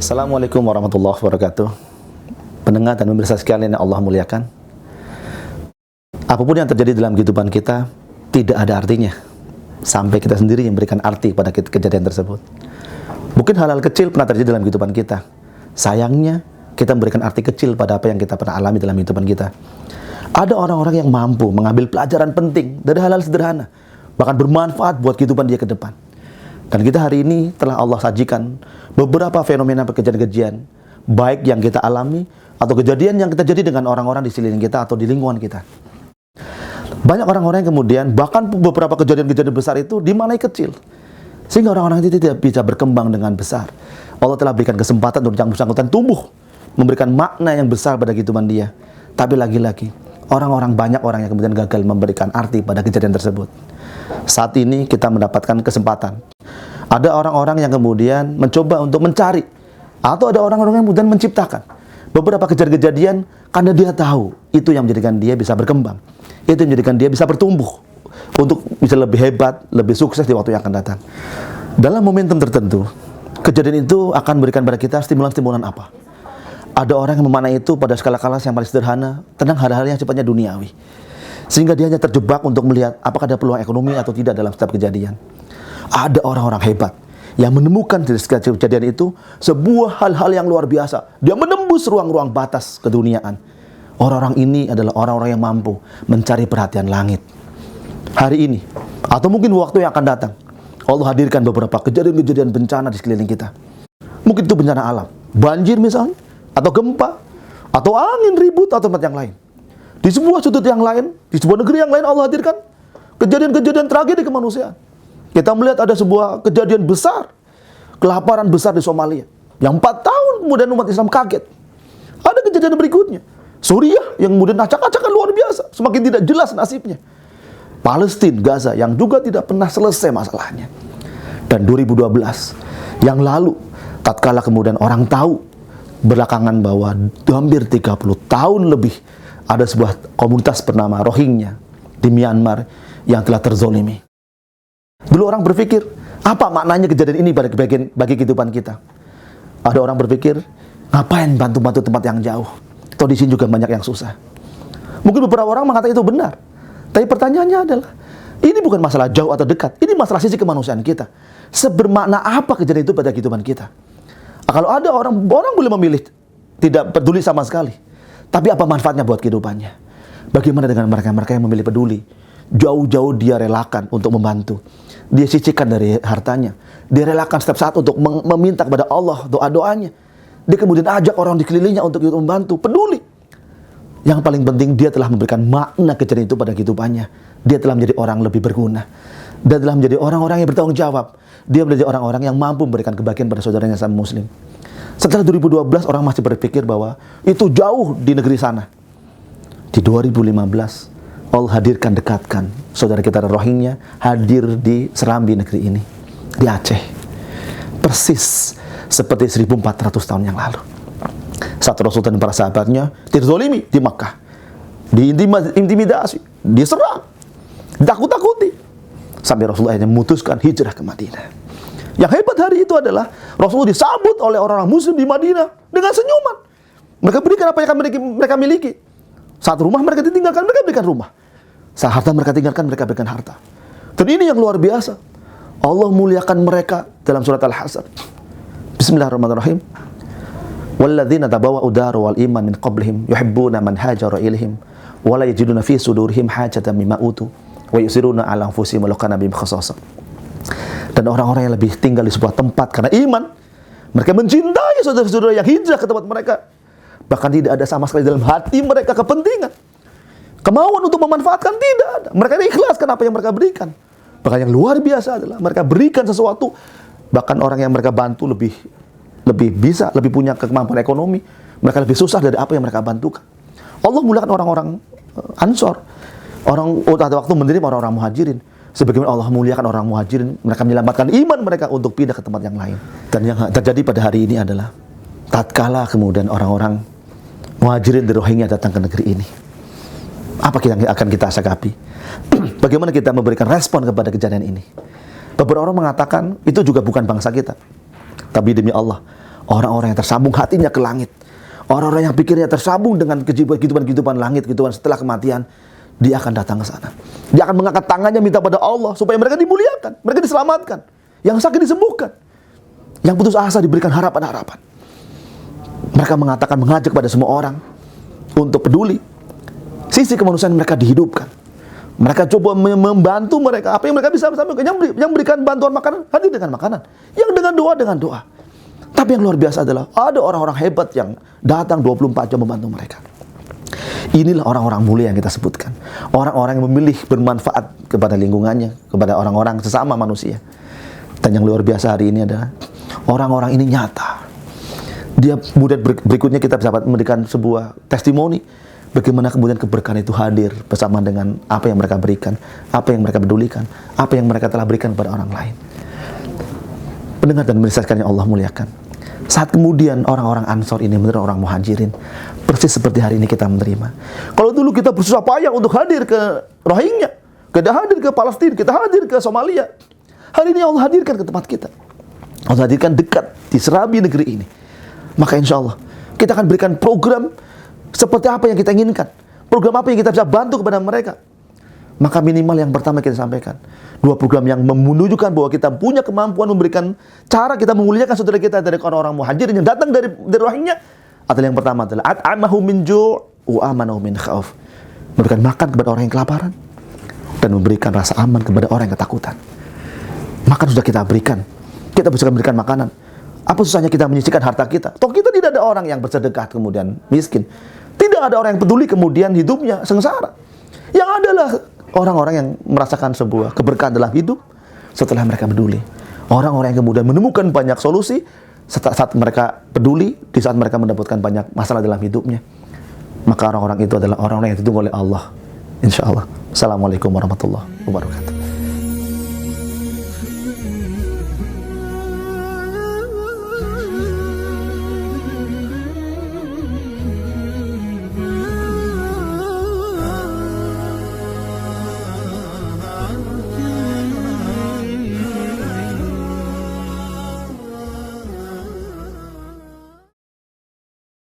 Assalamualaikum warahmatullahi wabarakatuh. Pendengar dan pemirsa sekalian yang Allah muliakan, apapun yang terjadi dalam kehidupan kita tidak ada artinya sampai kita sendiri yang memberikan arti pada kejadian tersebut. Mungkin hal-hal kecil pernah terjadi dalam kehidupan kita. Sayangnya kita memberikan arti kecil pada apa yang kita pernah alami dalam kehidupan kita. Ada orang-orang yang mampu mengambil pelajaran penting dari hal-hal sederhana, bahkan bermanfaat buat kehidupan dia ke depan. Dan kita hari ini telah Allah sajikan beberapa fenomena kejadian-kejadian baik yang kita alami atau kejadian yang kita jadi dengan orang-orang di sekeliling kita atau di lingkungan kita. Banyak orang-orang yang kemudian bahkan beberapa kejadian-kejadian besar itu dimaknai kecil, sehingga orang-orang itu tidak bisa berkembang dengan besar. Allah telah berikan kesempatan untuk yang bersangkutan tumbuh, memberikan makna yang besar pada kehidupan dia. Tapi lagi-lagi banyak orang yang kemudian gagal memberikan arti pada kejadian tersebut. Saat ini kita mendapatkan kesempatan. Ada orang-orang yang kemudian mencoba untuk mencari, atau ada orang-orang yang kemudian menciptakan beberapa kejadian-kejadian karena dia tahu itu yang menjadikan dia bisa berkembang, itu yang menjadikan dia bisa bertumbuh untuk bisa lebih hebat, lebih sukses di waktu yang akan datang. Dalam momentum tertentu, kejadian itu akan memberikan pada kita stimulan-stimulan apa? Ada orang yang memaknai itu pada skala kelas yang paling sederhana tentang hal-hal yang sifatnya duniawi, sehingga dia hanya terjebak untuk melihat apakah ada peluang ekonomi atau tidak dalam setiap kejadian. Ada orang-orang hebat yang menemukan dari setiap kejadian itu sebuah hal-hal yang luar biasa. Dia menembus ruang-ruang batas keduniaan. Orang-orang ini adalah orang-orang yang mampu mencari perhatian langit. Hari ini, atau mungkin waktu yang akan datang, Allah hadirkan beberapa kejadian-kejadian bencana di sekeliling kita. Mungkin itu bencana alam, banjir misalnya, atau gempa, atau angin ribut, atau tempat yang lain. Di sebuah sudut yang lain, di sebuah negeri yang lain, Allah hadirkan kejadian-kejadian tragedi kemanusiaan. Kita melihat ada sebuah kejadian besar, kelaparan besar di Somalia, yang 4 tahun kemudian umat Islam kaget. Ada kejadian berikutnya, Suriah yang kemudian acak-acakan luar biasa, semakin tidak jelas nasibnya. Palestina, Gaza yang juga tidak pernah selesai masalahnya. Dan 2012 yang lalu, tatkala kemudian orang tahu belakangan bahwa hampir 30 tahun lebih ada sebuah komunitas bernama Rohingya di Myanmar yang telah terzolimi. Dulu orang berpikir, apa maknanya kejadian ini bagi kehidupan kita? Ada orang berpikir, ngapain bantu-bantu tempat yang jauh? Atau di sini juga banyak yang susah. Mungkin beberapa orang mengatakan itu benar. Tapi pertanyaannya adalah, ini bukan masalah jauh atau dekat. Ini masalah sisi kemanusiaan kita. Sebermakna apa kejadian itu pada kehidupan kita? Kalau ada orang boleh memilih tidak peduli sama sekali. Tapi apa manfaatnya buat kehidupannya? Bagaimana dengan mereka yang memilih peduli? Jauh-jauh dia relakan untuk membantu. Dia sisihkan dari hartanya. Dia relakan setiap saat untuk meminta kepada Allah doa-doanya. Dia kemudian ajak orang di kelilingnya untuk membantu, peduli. Yang paling penting, dia telah memberikan makna kejadian itu pada kehidupannya. Dia telah menjadi orang lebih berguna. Dia telah menjadi orang-orang yang bertanggung jawab. Dia menjadi orang-orang yang mampu memberikan kebahagiaan pada saudaranya sama muslim. Setelah 2012, orang masih berpikir bahwa itu jauh di negeri sana. Di 2015, Allah hadirkan, dekatkan saudara kita Rohingya hadir di Serambi negeri ini, di Aceh, persis seperti 1400 tahun yang lalu. Saat Rasul dan para sahabatnya terzolimi di Makkah, diintimidasi, diserang, ditakut-takuti, sampai Rasulullah memutuskan hijrah ke Madinah. Yang hebat hari itu adalah Rasulullah disambut oleh orang-orang muslim di Madinah dengan senyuman. Mereka berikan apa yang mereka miliki. Saat rumah mereka ditinggalkan, mereka berikan rumah. Saat harta mereka tinggalkan, mereka berikan harta. Dan ini yang luar biasa. Allah muliakan mereka dalam surat Al-Hasr. Bismillahirrahmanirrahim. Walladzina tabawwa'u ad-dara wal iman min qablihim yuhibbuna man hajara ilaihim wa la yajiduna fi sudurihim hajatan mimma utu wa yusiruna 'ala anfusihim walau kana bihim khassasah. Dan orang-orang yang lebih tinggal di sebuah tempat karena iman, mereka mencintai saudara-saudara yang hijrah ke tempat mereka. Bahkan tidak ada sama sekali dalam hati mereka kepentingan, kemauan untuk memanfaatkan, tidak ada. Mereka ikhlaskan apa yang mereka berikan. Bahkan yang luar biasa adalah mereka berikan sesuatu, bahkan orang yang mereka bantu lebih bisa, lebih punya kemampuan ekonomi. Mereka lebih susah dari apa yang mereka bantukan. Allah muliakan orang-orang Ansor, pada waktu menerima orang-orang Muhajirin. Sebagaimana Allah muliakan orang Muhajirin, mereka menyelamatkan iman mereka untuk pindah ke tempat yang lain. Dan yang terjadi pada hari ini adalah, tatkala kemudian orang-orang Muhajirin dari Rohingya datang ke negeri ini, apa yang akan kita sikapi? Bagaimana kita memberikan respon kepada kejadian ini? Beberapa orang mengatakan itu juga bukan bangsa kita. Tapi demi Allah, Orang-orang yang tersambung hatinya ke langit. Orang-orang yang pikirnya tersambung dengan kehidupan langit, kehidupan setelah kematian. Dia akan datang ke sana. Dia akan mengangkat tangannya minta pada Allah supaya mereka dimuliakan, mereka diselamatkan. Yang sakit disembuhkan. Yang putus asa diberikan harapan-harapan. Mereka mengatakan, mengajak pada semua orang untuk peduli. Sisi kemanusiaan mereka dihidupkan. Mereka coba membantu mereka. Apa yang mereka bisa sampaikan. Yang berikan bantuan makanan, hadir dengan makanan. Yang dengan doa. Tapi yang luar biasa adalah ada orang-orang hebat yang datang 24 jam membantu mereka. Inilah orang-orang mulia yang kita sebutkan. Orang-orang yang memilih bermanfaat kepada lingkungannya, kepada orang-orang sesama manusia. Dan yang luar biasa hari ini adalah orang-orang ini nyata. Dia kemudian berikutnya kita bisa memberikan sebuah testimoni bagaimana kemudian keberkahan itu hadir bersama dengan apa yang mereka berikan, apa yang mereka pedulikan, apa yang mereka telah berikan kepada orang lain. Pendengar dan pemirsa sekalian yang Allah muliakan. Saat kemudian orang-orang Ansor ini menerima orang Muhajirin, persis seperti hari ini kita menerima. Kalau dulu kita bersusah payah untuk hadir ke Rohingya, kita hadir ke Palestina, kita hadir ke Somalia. Hari ini Allah hadirkan ke tempat kita. Allah hadirkan dekat di Serabi negeri ini. Maka insya Allah kita akan berikan program seperti apa yang kita inginkan. Program apa yang kita bisa bantu kepada mereka. Maka minimal yang pertama kita sampaikan, 2 program yang menunjukkan bahwa kita punya kemampuan memberikan cara kita memuliakan saudara kita dari orang-orang Muhajirin yang datang dari Rohingya. Adalah yang pertama adalah at'amahu min ju' wa amanahu min khauf. Memberikan makan kepada orang yang kelaparan dan memberikan rasa aman kepada orang yang ketakutan. Makan sudah kita berikan. Kita bisa memberikan makanan. Apa susahnya kita menyisihkan harta kita? Toh kita tidak ada orang yang bersedekah kemudian miskin. Tidak ada orang yang peduli kemudian hidupnya sengsara. Yang adalah orang-orang yang merasakan sebuah keberkahan dalam hidup setelah mereka peduli. Orang-orang yang kemudian menemukan banyak solusi saat mereka peduli, di saat mereka mendapatkan banyak masalah dalam hidupnya. Maka orang-orang itu adalah orang-orang yang ditunggu oleh Allah. Insya Allah. Assalamualaikum warahmatullahi wabarakatuh.